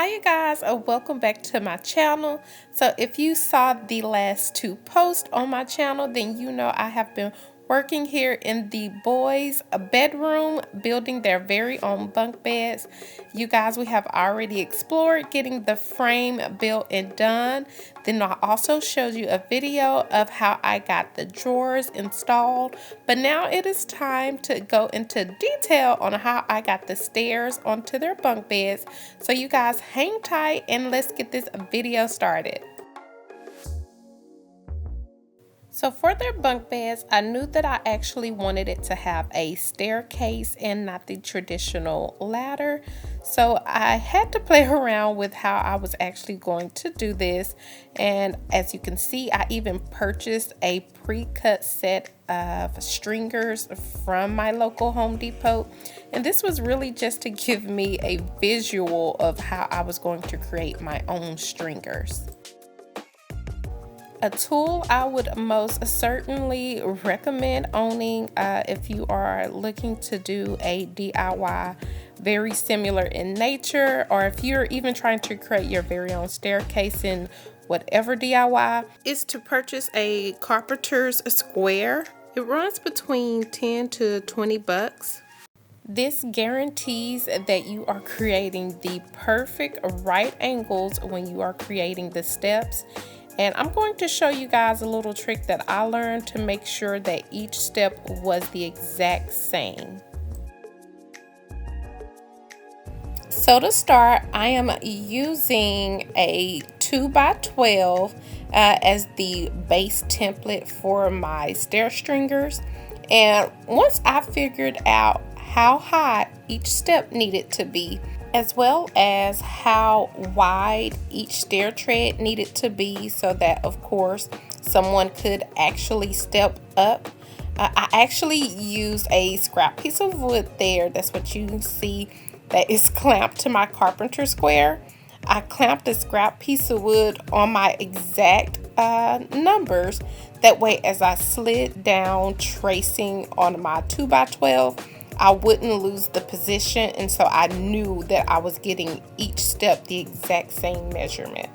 Hi you guys, welcome back to my channel. So if you saw the last two posts on my channel, then you know I have been working here in the boys' bedroom, building their very own bunk beds. You guys, we have already explored getting the frame built and done. Then I also showed you a video of how I got the drawers installed. But now it is time to go into detail on how I got the stairs onto their bunk beds. So you guys hang tight and let's get this video started. So for their bunk beds, I knew that I actually wanted it to have a staircase and not the traditional ladder. So I had to play around with how I was actually going to do this. And as you can see, I even purchased a pre-cut set of stringers from my local Home Depot. And this was really just to give me a visual of how I was going to create my own stringers. A tool I would most certainly recommend owning if you are looking to do a DIY very similar in nature, or if you're even trying to create your very own staircase in whatever DIY, is to purchase a carpenter's square. It runs between 10 to 20 bucks. This guarantees that you are creating the perfect right angles when you are creating the steps. And I'm going to show you guys a little trick that I learned to make sure that each step was the exact same. So to start, I am using a 2x12 as the base template for my stair stringers. And once I figured out how high each step needed to be, as well as how wide each stair tread needed to be, so that of course someone could actually step up. I actually used a scrap piece of wood there. That's what you can see that is clamped to my carpenter square. I clamped a scrap piece of wood on my exact numbers. That way, as I slid down tracing on my 2x12, I wouldn't lose the position, and so I knew that I was getting each step the exact same measurement.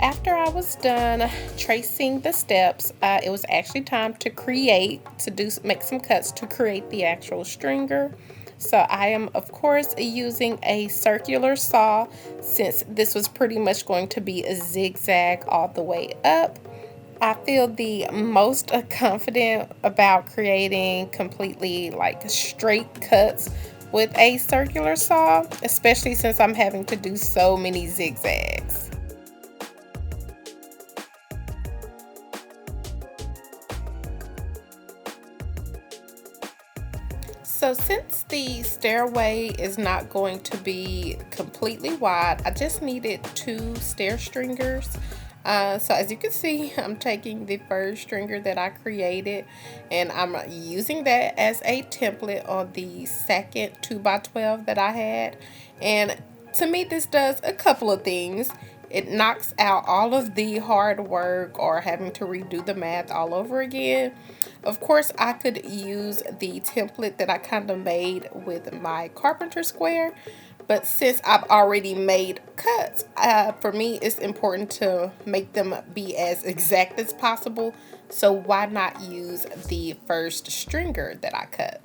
After I was done tracing the steps, it was actually time to make some cuts to create the actual stringer. So I am, of course, using a circular saw, since this was pretty much going to be a zigzag all the way up. I feel the most confident about creating completely like straight cuts with a circular saw, especially since I'm having to do so many zigzags. So since the stairway is not going to be completely wide, I just needed 2 stair stringers. So as you can see, I'm taking the first stringer that I created, and I'm using that as a template on the second 2x12 that I had. And to me, this does a couple of things. It knocks out all of the hard work or having to redo the math all over again. Of course, I could use the template that I kind of made with my carpenter square, but since I've already made cuts, for me it's important to make them be as exact as possible. So why not use the first stringer that I cut?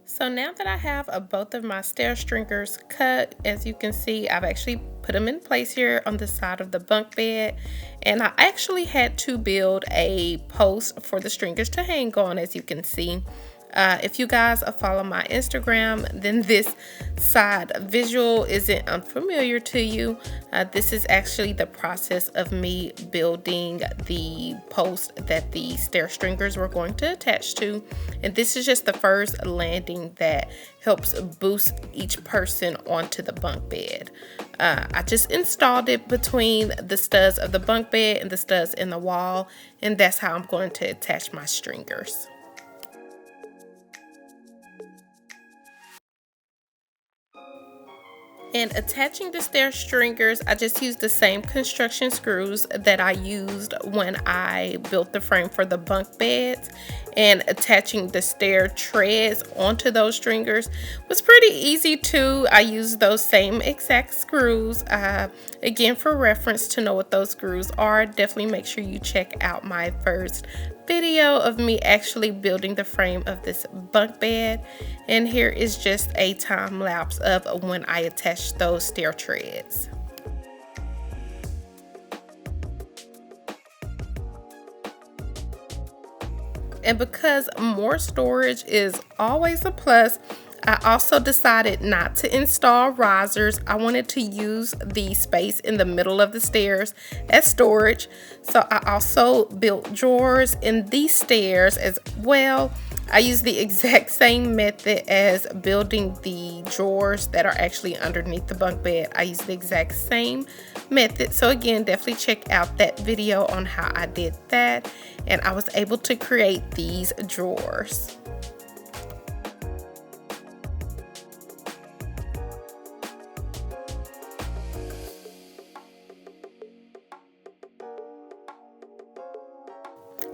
So now that I have both of my stair stringers cut, as you can see, I've actually put them in place here on the side of the bunk bed. And I actually had to build a post for the stringers to hang on, as you can see. If you guys follow my Instagram, then this side visual isn't unfamiliar to you. This is actually the process of me building the post that the stair stringers were going to attach to. And this is just the first landing that helps boost each person onto the bunk bed. I just installed it between the studs of the bunk bed and the studs in the wall, and that's how I'm going to attach my stringers. And attaching the stair stringers, I just used the same construction screws that I used when I built the frame for the bunk beds. And attaching the stair treads onto those stringers was pretty easy too. I used those same exact screws. Again, for reference to know what those screws are, definitely make sure you check out my first video of me actually building the frame of this bunk bed. And here is just a time lapse of when I attached those stair treads. And because more storage is always a plus, I also decided not to install risers. I wanted to use the space in the middle of the stairs as storage. So I also built drawers in these stairs as well. I used the exact same method as building the drawers that are actually underneath the bunk bed. I used the exact same method. So again, definitely check out that video on how I did that. And I was able to create these drawers.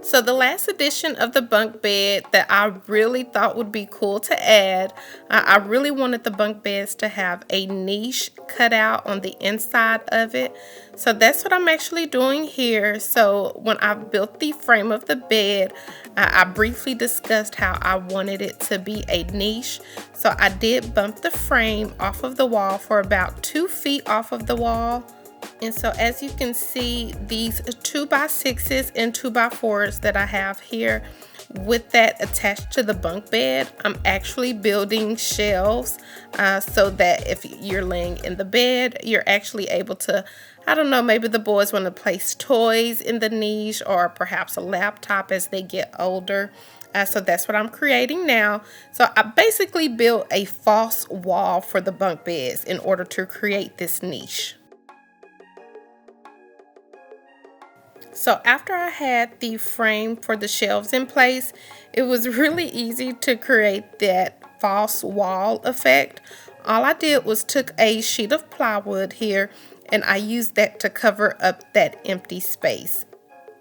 So the last addition of the bunk bed that I really thought would be cool to add, I really wanted the bunk beds to have a niche cut out on the inside of it. So that's what I'm actually doing here. So when I built the frame of the bed, I briefly discussed how I wanted it to be a niche. So I did bump the frame off of the wall for about 2 feet off of the wall. And so as you can see, these 2x6s and 2x4s that I have here, with that attached to the bunk bed, I'm actually building shelves so that if you're laying in the bed, you're actually able to, I don't know, maybe the boys want to place toys in the niche or perhaps a laptop as they get older. So that's what I'm creating now. So I basically built a false wall for the bunk beds in order to create this niche. So after I had the frame for the shelves in place, it was really easy to create that false wall effect. All I did was took a sheet of plywood here and I used that to cover up that empty space.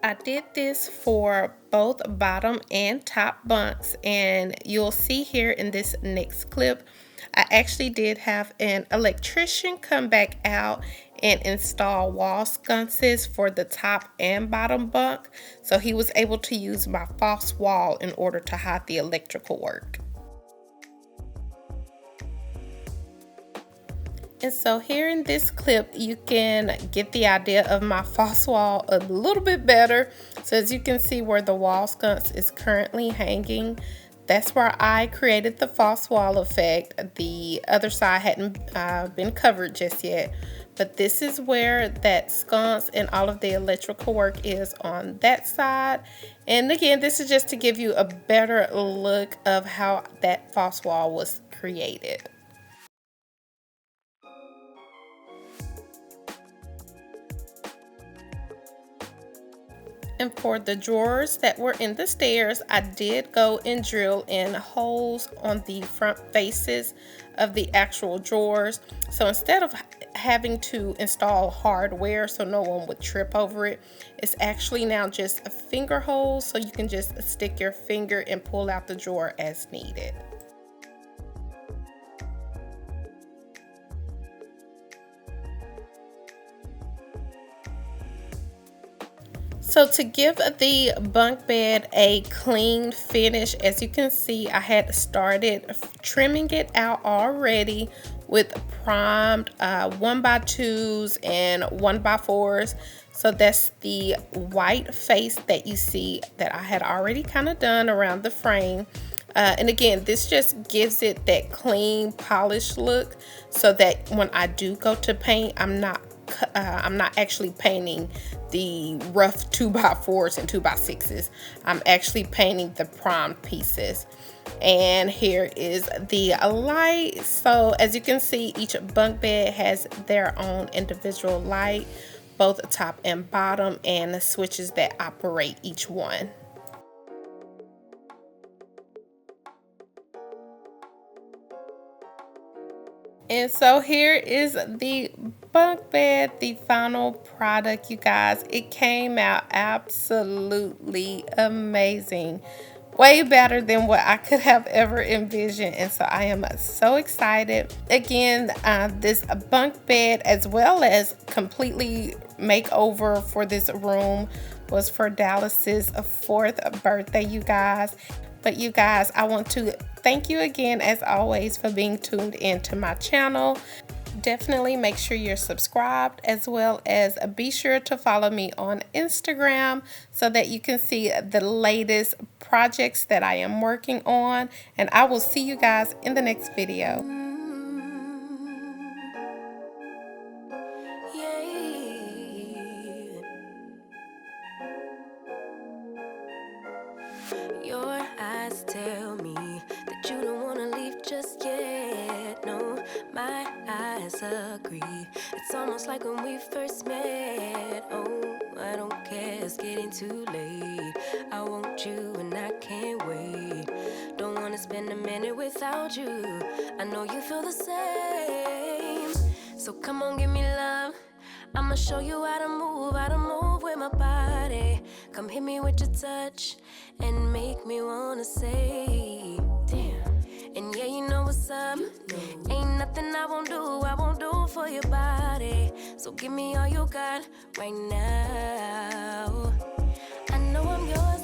I did this for both bottom and top bunks, and you'll see here in this next clip, I actually did have an electrician come back out and install wall sconces for the top and bottom bunk. So he was able to use my false wall in order to hide the electrical work. And so here in this clip, you can get the idea of my false wall a little bit better. So as you can see where the wall sconce is currently hanging, that's where I created the false wall effect. The other side hadn't been covered just yet, but this is where that sconce and all of the electrical work is on that side. And again, this is just to give you a better look of how that false wall was created. And for the drawers that were in the stairs, I did go and drill in holes on the front faces of the actual drawers. So instead of having to install hardware so no one would trip over it, it's actually now just finger holes, so you can just stick your finger and pull out the drawer as needed. So to give the bunk bed a clean finish, as you can see, I had started trimming it out already with primed 1x2s and 1x4s. So that's the white face that you see that I had already kind of done around the frame. And again, this just gives it that clean, polished look so that when I do go to paint, I'm not actually painting the rough 2x4s and 2x6s. I'm actually painting the primed pieces. And here is the light. So as you can see, each bunk bed has their own individual light, both top and bottom, and the switches that operate each one. And so here is the bunk bed, the final product, you guys. It came out absolutely amazing. Way better than what I could have ever envisioned. And so I am so excited. Again, this bunk bed, as well as completely makeover for this room, was for Dallas's 4th birthday, you guys. But you guys, I want to thank you again, as always, for being tuned into my channel. Definitely make sure you're subscribed, as well as be sure to follow me on Instagram so that you can see the latest projects that I am working on. And I will see you guys in the next video. Your eyes tell me that you don't wanna leave just yet. No, my eyes agree. It's almost like when we first met. Oh, I don't care, it's getting too late. I want you and I can't wait. Don't wanna spend a minute without you. I know you feel the same. So come on, give me love. I'ma show you how to move with my body. Come hit me with your touch and make me wanna say, damn. And yeah, you know what's up. Ain't nothing I won't do for your body. So give me all you got right now. I know I'm yours.